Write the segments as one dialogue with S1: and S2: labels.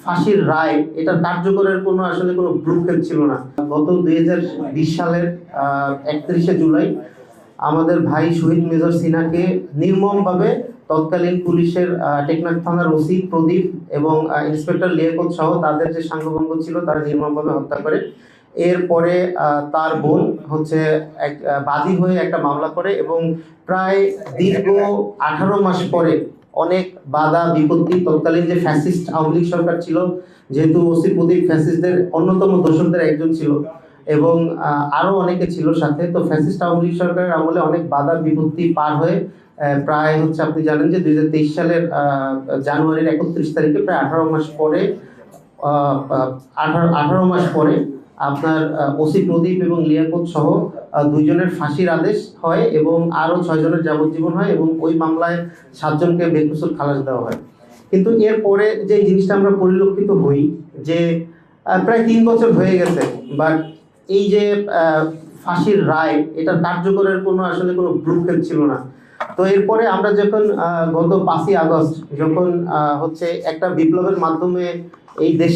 S1: ফাঁসির রায় এটার কার্যকরের কোনো আসলে কোনো ব্লুপ্রিন্ট ছিল না। গত 2020 সালের 31শে জুলাই আমাদের ভাই শহীদ মেজর সিনহাকে নির্মমভাবে তৎকালীন পুলিশের টেকনাফ থানার ওসি প্রদীপ এবং ইন্সপেক্টর লিয়াকত সহ তাদের যে সাঙ্গভঙ্গ ছিল তারা নির্মমভাবে হত্যা করে। এরপরে তার বোন হচ্ছে এক বাদী হয়ে একটা মামলা করে এবং প্রায় দীর্ঘ 18 মাস পরে অনেক বাধা বিপত্তি, তৎকালীন যে ফ্যাসিস্ট আওয়ামী লীগ সরকার ছিল, যেহেতু ওসি প্রদীপ ফ্যাসিস্টদের অন্যতম দোষকদের একজন ছিল এবং আরো অনেকে ছিল সাথে, তো ফ্যাসিস্ট আওয়ামী লীগ সরকারের আমলে অনেক বাধা বিপত্তি পার হয়ে প্রায় হচ্ছে আপনি জানেন যে 2023 সালের জানুয়ারির 31 তারিখে প্রায় 18 মাস পরে 18 মাস পরে আপনার ওসি প্রদীপ এবং লিয়াকত সহ দুইজনের ফাঁসির আদেশ হয় এবং আরো 6 জনের যাবজ্জীবন হয় এবং ওই মামলায় 7 জনকে বেকসুর খালাস দেওয়া হয়। কিন্তু এরপরে যে জিনিসটা আমরা পরিলক্ষিত হই যে প্রায় 3 বছর হয়ে গেছে, বাট এই যে ফাঁসির রায় এটার কার্যকরের কোনো আসলে কোনো ব্লুপ্রিন্ট ছিল না। তো এরপরে আমরা যখন গত 5ই আগস্ট যখন হচ্ছে একটা বিপ্লবের মাধ্যমে এই দেশ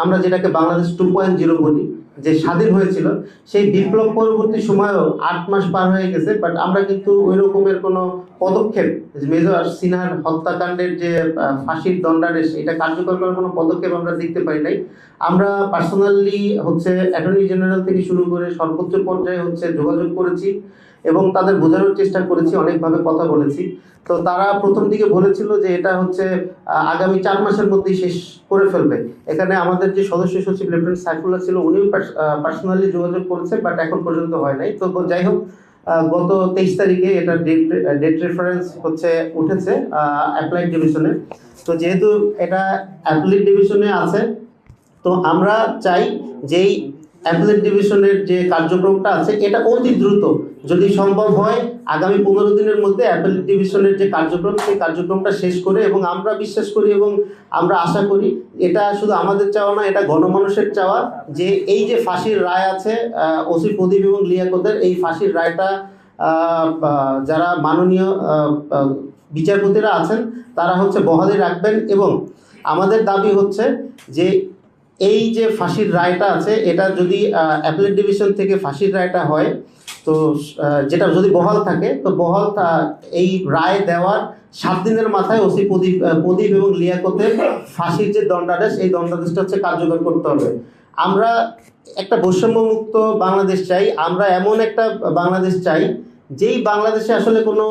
S1: আমরা যেটাকে বাংলাদেশ 2.0 বলি যে স্বাধীন হয়েছিল, সেই বিপ্লব পরবর্তী সময়েও 8 মাস পার হয়ে গেছে, বাট আমরা কিন্তু ওই রকমের কোনো পদক্ষেপ মেজর সিনহার হত্যাকাণ্ডের যে ফাঁসির দণ্ডাদেশ এটা কার্যকর করার কোনো পদক্ষেপ আমরা দেখতে পাই নাই। আমরা পার্সোনালি হচ্ছে অ্যাটর্নি জেনারেল থেকে শুরু করে সর্বোচ্চ পর্যায়ে হচ্ছে যোগাযোগ করেছি এবং তাদের বোঝানোর চেষ্টা করেছি, অনেকভাবে কথা বলেছি। তো তারা প্রথম দিকে বলেছিল যে এটা হচ্ছে আগামী 4 মাসের মধ্যেই শেষ করে ফেলবে। এখানে আমাদের যে সদস্য সচিব লেফটেন্যান্ট সাইফুল্লাহ ছিল, উনিও পার্সোনালি যোগাযোগ করেছে, বাট এখন পর্যন্ত হয় নাই। তো যাই হোক, গত 23 তারিখে এটা ডেট রেফারেন্স হচ্ছে উঠেছে অ্যাপ্লাইড ডিভিশনে। তো যেহেতু এটা অ্যাপ্লাইড ডিভিশনে আছে, তো আমরা চাই যেই অ্যাপ্লাইড ডিভিশনের যে কার্যক্রমটা আছে এটা অতি দ্রুত যদি সম্ভব হয় আগামী 15 দিনের মধ্যে অ্যাপ্লাইড ডিভিশনের যে কার্যক্রম সেই কার্যক্রমটা শেষ করে, এবং আমরা বিশ্বাস করি এবং আমরা আশা করি এটা শুধু আমাদের চাওয়া না, এটা গণমানুষের চাওয়া যে এই যে ফাঁসির রায় আছে ওসি প্রদীপ এবং লিয়াকতের, এই ফাঁসির রায়টা যারা মাননীয় বিচারপতিরা আছেন তারা হচ্ছে বহালি রাখবেন। এবং আমাদের দাবি হচ্ছে যে এই যে ফাঁসির রায়টা আছে এটা যদি অ্যাপেলেট ডিভিশন থেকে ফাঁসির রায়টা হয়, তো যেটা যদি বহাল থাকে, তো বহাল এই রায় দেওয়ার 7 দিনের মাথায় ওসি প্রদীপ এবং লিয়াকতের ফাঁসির যে দণ্ডাদেশ, এই দণ্ডাদেশটা হচ্ছে কার্যকর করতে হবে। আমরা একটা বৈষম্যমুক্ত বাংলাদেশ চাই, আমরা এমন একটা বাংলাদেশ চাই যেই বাংলাদেশে আসলে কোনো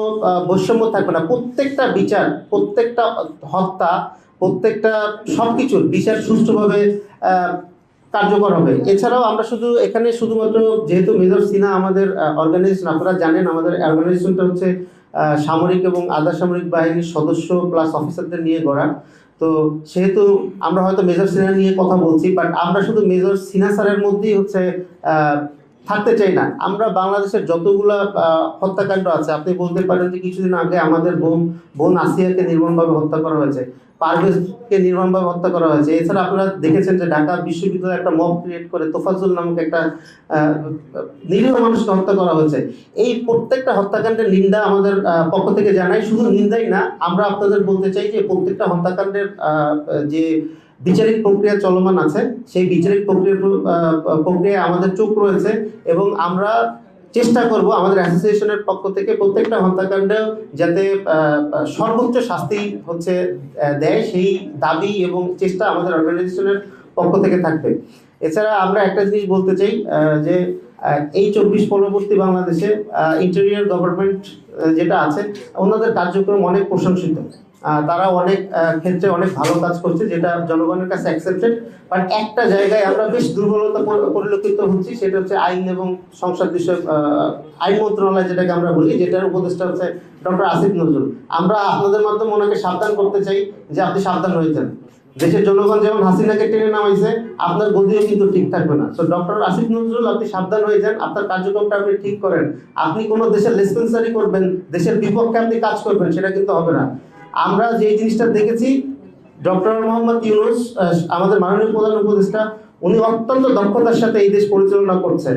S1: বৈষম্য থাকবে না। প্রত্যেকটা বিচার, প্রত্যেকটা হত্যা, প্রত্যেকটা সবকিছুর বিচার সুষ্ঠুভাবে কার্যকর হবে। এছাড়াও আমরা এখানে শুধুমাত্র যেহেতু মেজর সিনহা আমাদের অর্গানাইজেশন, আপনারা জানেন আমাদের অর্গানাইজেশনটা হচ্ছে সামরিক এবং আধা সামরিক বাহিনীর সদস্য প্লাস অফিসারদের নিয়ে গড়া। তো সেহেতু আমরা হয়তো মেজর সিনহা নিয়ে কথা বলছি, বাট আমরা শুধু মেজর সিনহা স্যারের মধ্যেই হচ্ছে থাকতে চাই না। আমরা বাংলাদেশের যতগুলা হত্যাকাণ্ড আছে, আপনি বলতে পারেন যে কিছুদিন আগে আমাদের বোন আসিয়াকে নির্মমভাবে হত্যা করা হয়েছে, পারভেজকে নির্মমভাবে হত্যা করা হয়েছে। এছাড়া আপনারা দেখেছেন যে ঢাকা বিশ্ববিদ্যালয়ে একটা মব ক্রিয়েট করে তোফাজ্জল নামক একটা নিরীহ মানুষকে হত্যা করা হয়েছে। এই প্রত্যেকটা হত্যাকাণ্ডের নিন্দা আমাদের পক্ষ থেকে জানাই। শুধু নিন্দাই না, আমরা আপনাদের বলতে চাই যে প্রত্যেকটা হত্যাকাণ্ডের যে বিচারিক প্রক্রিয়া চলমান আছে, সেই বিচারিক প্রক্রিয়ায় আমাদের চোখ রয়েছে এবং আমরা চেষ্টা করব আমাদের অ্যাসোসিয়েশনের পক্ষ থেকে প্রত্যেকটা হত্যাকাণ্ডে যাতে সর্বোচ্চ শাস্তি হচ্ছে দেয়, সেই দাবি এবং চেষ্টা আমাদের অর্গানাইজেশনের পক্ষ থেকে থাকবে। এছাড়া আমরা একটা জিনিস বলতে চাই যে এই 24 পরবর্তী বাংলাদেশে ইন্টেরিয়র গভর্নমেন্ট যেটা আছে, ওনাদের কার্যক্রম অনেক প্রশংসিত। তারা অনেক ক্ষেত্রে অনেক ভালো কাজ করছে, যেটা জনগণের কাছে অ্যাকসেপ্টেড। বাট একটা জায়গায় আমরা বেশ দুর্বলতা পরিলক্ষিত হচ্ছি, সেটা হচ্ছে আইন এবং সংসদ বিষয়ক আইন মন্ত্রণালয় যেটাকে আমরা বলি, যেটার উপদেষ্টা হচ্ছে ডক্টর আসিফ নজরুল। আমরা আপনাদের মাধ্যমে ওনাকে সাবধান করতে চাই যে আপনি সাবধান হয়ে যান। দেশের জনগণ যেমন হাসিনাকে টেনে নামাইছে, আপনার গদিও কিন্তু ঠিক থাকবে না। সো ডক্টর আসিফ নজরুল, আপনি সাবধান হয়ে যান, আপনার কার্যক্রমটা আপনি ঠিক করেন। আপনি কোনো দেশের লেসপেন্সারি করবেন, দেশের বিপক্ষে আপনি কাজ করবেন, সেটা কিন্তু হবে না। আমরা যে জিনিসটা দেখেছি, ডক্টর মোহাম্মদ ইউনূস আমাদের মাননীয় প্রধান উপদেষ্টা, উনি অত্যন্ত দক্ষতার সাথে এই দেশ পরিচালনা করছেন।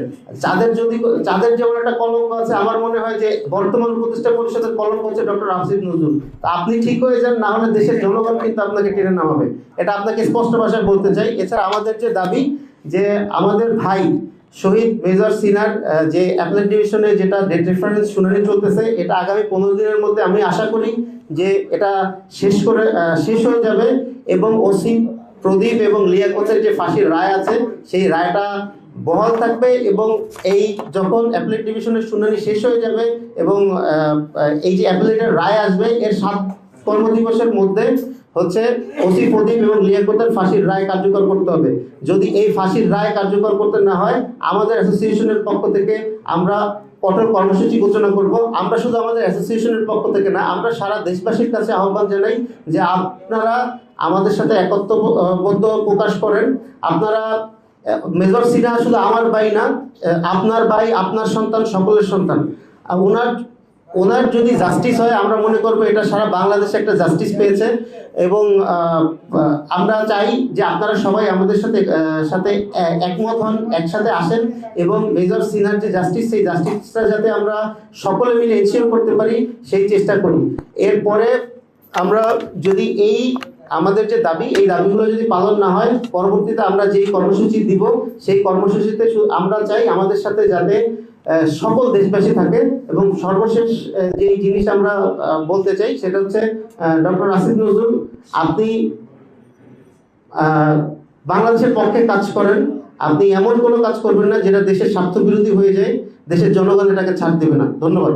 S1: যাদের যেমন একটা কলঙ্ক আছে, আমার মনে হয় যে বর্তমান উপদেষ্টা পরিষদের কলঙ্ক হচ্ছে ডক্টর আসিফ নজরুল। তা আপনি ঠিক হয়ে যান, না হলে দেশের জনগণ কিন্তু আপনাকে টেনে নামাবে। এটা আপনাকে স্পষ্ট ভাষায় বলতে চাই। এছাড়া আমাদের যে দাবি, যে আমাদের ভাই শহীদ মেজর সিনার যে অ্যাপেলেট ডিভিশনে যেটা ডেট রেফারেন্স শুনানি চলতেছে, এটা আগামী 15 দিনের মধ্যে আমি আশা করি যে এটা শেষ হয়ে যাবে এবং ওসি প্রদীপ এবং লিয়াকতের যে ফাঁসির রায় আছে সেই রায়টা বহাল থাকবে। এবং এই যখন অ্যাপেলেট ডিভিশনের শুনানি শেষ হয়ে যাবে এবং এই যে অ্যাপেলেটের রায় আসবে, এর 7 কর্মদিবসের মধ্যে হচ্ছে ওসি প্রদীপ এবং লিয়াকতের ফাঁসির রায় কার্যকর করতে হবে। যদি এই ফাঁসির রায় কার্যকর করতে না হয়, আমাদের অ্যাসোসিয়েশনের পক্ষ থেকে আমরা কঠোর কর্মসূচি ঘোষণা করব। আমরা শুধু আমাদের অ্যাসোসিয়েশনের পক্ষ থেকে না, আমরা সারা দেশবাসীর কাছে আহ্বান জানাই যে আপনারা আমাদের সাথে একত্রবদ্ধ প্রকাশ করেন। আপনারা মেজর সিনহা শুধু আমার ভাই না, আপনার ভাই, আপনার সন্তান, সকলের সন্তান। ওনার যদি জাস্টিস হয়, আমরা মনে করবো এটা সারা বাংলাদেশে একটা জাস্টিস পেয়েছে। এবং আমরা চাই যে আপনারা সবাই আমাদের সাথে একমত হন, একসাথে আসেন এবং মেজর সিনহার যে জাস্টিস, সেই জাস্টিসটা যাতে আমরা সকলে মিলে এনশিওর করতে পারি, সেই চেষ্টা করি। এরপরে আমরা যদি আমাদের যে দাবি, এই দাবিগুলো যদি পালন না হয়, পরবর্তীতে আমরা যেই কর্মসূচি দিব, সেই কর্মসূচিতে আমরা চাই আমাদের সাথে যাতে সকল দেশবাসী থাকে। এবং সর্বশেষ যে জিনিস আমরা বলতে চাই সেটা হচ্ছে, ডক্টর আসিফ নজরুল, আপনি বাংলাদেশের পক্ষে কাজ করেন, আপনি এমন কোনো কাজ করবেন না যেটা দেশের স্বার্থ বিরোধী হয়ে যায়, দেশের জনগণ এটাকে ছাড় দেবে না। ধন্যবাদ।